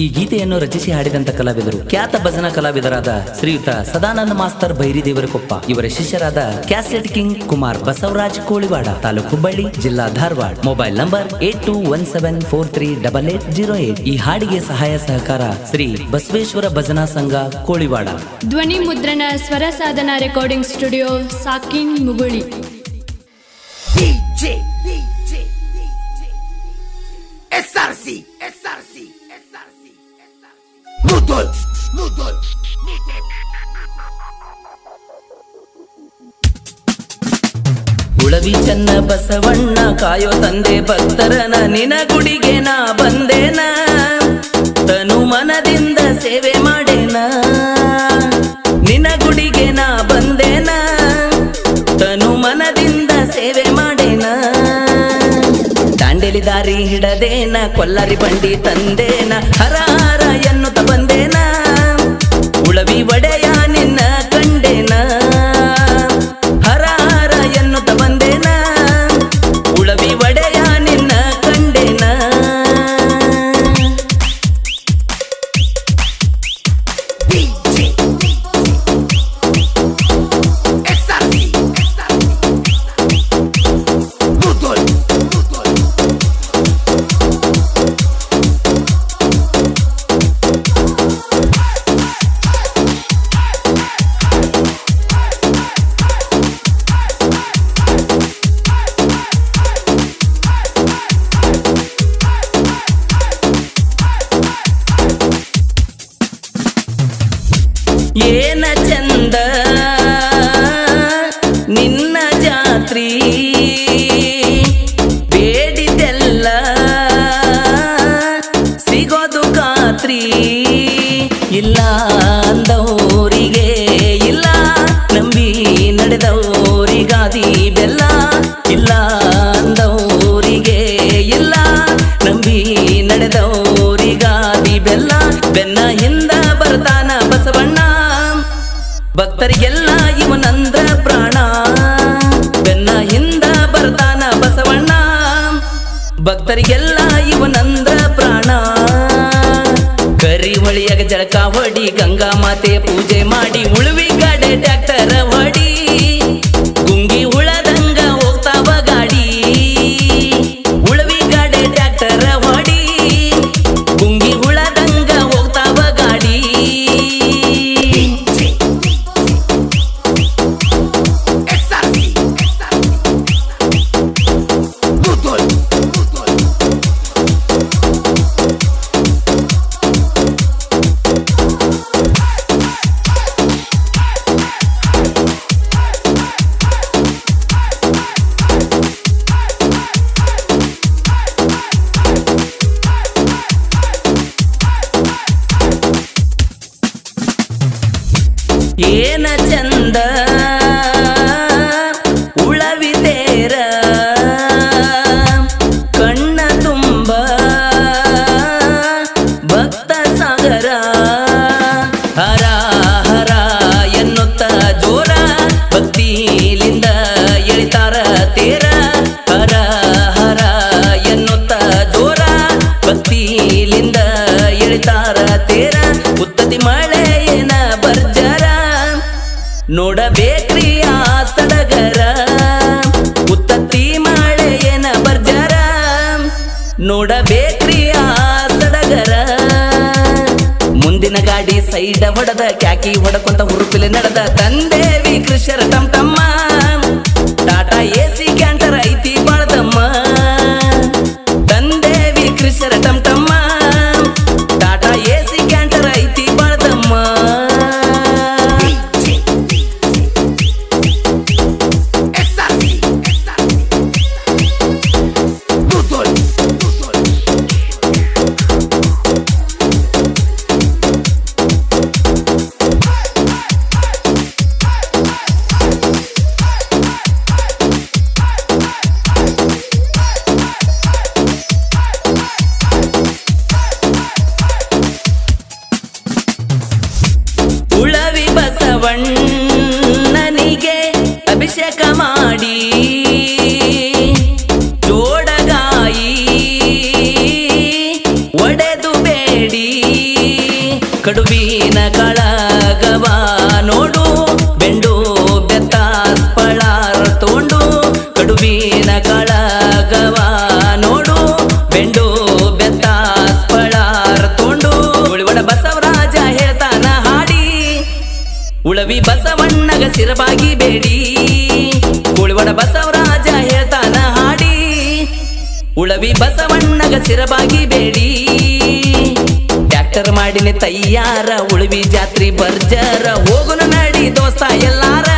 ಈ ಗೀತೆಯನ್ನು ರಚಿಸಿ ಹಾಡಿದಂತ ಕಲಾವಿದರು ಖ್ಯಾತ ಭಜನಾ ಕಲಾವಿದರಾದ ಶ್ರೀಯುತ ಸದಾನಂದ ಮಾಸ್ತರ್ ಬೈರಿದೇವರಕೊಪ್ಪ, ಇವರ ಶಿಷ್ಯರಾದ ಕ್ಯಾಸೆಟ್ ಕಿಂಗ್ ಕುಮಾರ್ ಬಸವರಾಜ್ ಕೋಳಿವಾಡ, ತಾಲೂಕು ಹುಬ್ಬಳ್ಳಿ, ಜಿಲ್ಲಾ ಧಾರವಾಡ. Mobile number 8217438808. ಈ ಹಾಡಿಗೆ ಸಹಾಯ ಸಹಕಾರ ಶ್ರೀ ಬಸವೇಶ್ವರ ಭಜನಾ ಸಂಘ ಕೋಳಿವಾಡ. ಧ್ವನಿ ಮುದ್ರಣ ಸ್ವರ ಸಾಧನ ರೆಕಾರ್ಡಿಂಗ್ ಸ್ಟುಡಿಯೋ ಸಾಕಿನ್ ಮುಗುಳಿ. ಉಳವಿ ಚನ್ನ ಬಸವಣ್ಣ ಕಾಯೋ ತಂದೆ ಭಕ್ತರನ, ನಿನ ಗುಡಿಗೆ ನಾ ಬಂದೇನ, ತನು ಮನದಿಂದ ಸೇವೆ ಮಾಡೇನ. ನಿನ ಗುಡಿಗೆ ನಾ ಬಂದೇನ, ತನು ಮನದಿಂದ ಸೇವೆ ಮಾಡೇನ. ದಾಂಡೇಲಿ ದಾರಿ ಹಿಡದೇನ, ಕೊಲ್ಲಾರಿ ಬಂಡಿ ತಂದೇನ, ಹರ ಹರ ಎನ್ನುತ್ತ ಬಂದೇನ. ಉಳವಿ ಒಡೆಯ ನಿನ್ನ ಕಂಡೇನ, ಹರ ಹರ ಎನ್ನುತ್ತ ಬಂದೇನ. ಉಳವಿ ಒಡೆಯ ನಿನ್ನ ಕಂಡೇನ. ಏನ ಚಂದ ನಿನ್ನ ಜಾತ್ರಿ, ಬೇಡಿದೆಲ್ಲ ಸಿಗೋದು ಖಾತ್ರಿ. ಇಲ್ಲ ಅಂದವರಿಗೆ ಇಲ್ಲ, ನಂಬಿ ನಡೆದವರಿಗಾದಿ ಬೆಲ್ಲ. ಇಲ್ಲ ಅಂದವರಿಗೆ ಇಲ್ಲ, ನಂಬಿ ನಡೆದವರಿಗಾದಿ ಬೆಲ್ಲ. ಬೆನ್ನ ಹಿಂದ ಬರ್ತಾನ ಬಸವಣ್ಣ, ಭಕ್ತರಿಗೆಲ್ಲ ಇವನಂದ್ರ ಪ್ರಾಣ. ಬೆನ್ನ ಹಿಂದ ಬರ್ತಾನ ಬಸವಣ್ಣ, ಭಕ್ತರಿಗೆಲ್ಲ ಇವನಂದ್ರ ಪ್ರಾಣ. ಕರಿ ಹೊಳಿಯಾಗ ಜಳಕ ಹೊಡಿ, ಗಂಗಾ ಮಾತೆ ಪೂಜೆ ಮಾಡಿ, ಉಳುವಿ ಗಾಡೆ ಟ್ಯಾಕ್ಟರ್ ಹೊಡಿ. ಗುಂಗಿ ಹುಳದಂಗ ಹೋಗ್ತಾವ ಗಾಡಿ, ಉಳುವಿ ಗಾಡೆ ಟ್ಯಾಕ್ಟರ್ ಹೊಡಿ. ಗುಂಗಿ ಹುಳದಂಗ ಹೋಗ್ತಾವ ಗಾಡಿ. ಏನ ಚಂದ ಉಳವಿ ತೇರ, ಕಣ್ಣ ತುಂಬ ಭಕ್ತ ಸಾಗರ. ಹರ ಹರ ಎನ್ನುತ್ತ ಜೋರ, ಭಕ್ತಿಲಿಂದ ಎಳಿತಾರ ತೇರ. ಹರ ಹರ ಎನ್ನುತ್ತ ಜೋರ, ಭಕ್ತಿಲಿಂದ ಎಳಿತಾರ ತೇರ. ಉತ್ತತಿ ಮಳೆ ಏನ ಬರ್ಜರ, ನೋಡಬೇಕ್ರಿ ಆ ಸಡಗರ. ಉತ್ತತ್ತಿ ಮಳೆ ಏನ ಬರ್ಜರ, ನೋಡಬೇಕ್ರಿ ಆ ಸಡಗರ. ಮುಂದಿನ ಗಾಡಿ ಸೈಡ ಹೊಡೆದ, ಕ್ಯಾಕಿ ಹೊಡಕೊಂತ ಹುರುಪಿಲೆ ನಡೆದ. ತಂದೇವಿ ಕೃಷ್ಣರ ಟಮ್ ಟಮ್ಮ, ಟಾಟಾ ಎಸಿ ಕ್ಯಾಂಟರ್ ಐತಿ ಬಾಳ್ದಮ್ಮ. ತಂದೇವಿ ಕೃಷ್ಣರ ಟಮ್ ಟಮ್ಮ, ಟಾಟಾ ಎಸಿ ಕ್ಯಾಂಟರ್ ಐತಿ ಬಾಳ್ದಮ್ಮ. ಬಸವಣ್ಣನಿಗೆ ಅಭಿಷೇಕ ಮಾಡಿ ಜೋಡಗಾಯಿ ಒಡೆದು ಬೇಡಿ ಕಡುಬಿನ ಕಳಗವ ನೋಡು ಬೆಂಡು ಬೆತ್ತಾಸ್ ಪಳಾರ ತೋಂಡು ಕಡುಬಿನ ಕಳಗವ ನೋಡು ಬೆಂಡು ಬೆತ್ತಾಸ್ ಪಳಾರ ತೋಂಡು ಉಳಿವಡ ಬಸವರಾಜ ಹೇಳ್ತಾನ ಹಾಡಿ ಉಳವಿ ಬಸವಣ್ಣಗ ಸಿರಬಾಗಿ ಬೇಡಿ ಉಳಿವಡ ಬಸವರಾಜ ಹೇಳ್ತಾನ ಹಾಡಿ ಉಳವಿ ಬಸವಣ್ಣಗ ಸಿರಬಾಗಿ ಬೇಡಿ ಟ್ರ್ಯಾಕ್ಟರ್ ಮಾಡಿನ ತಯ್ಯಾರ ಉಳವಿ ಜಾತ್ರಿ ಬರ್ಜರ ಹೋಗುನ ನಡಿ ದೋಸ್ತ ಎಲ್ಲಾರ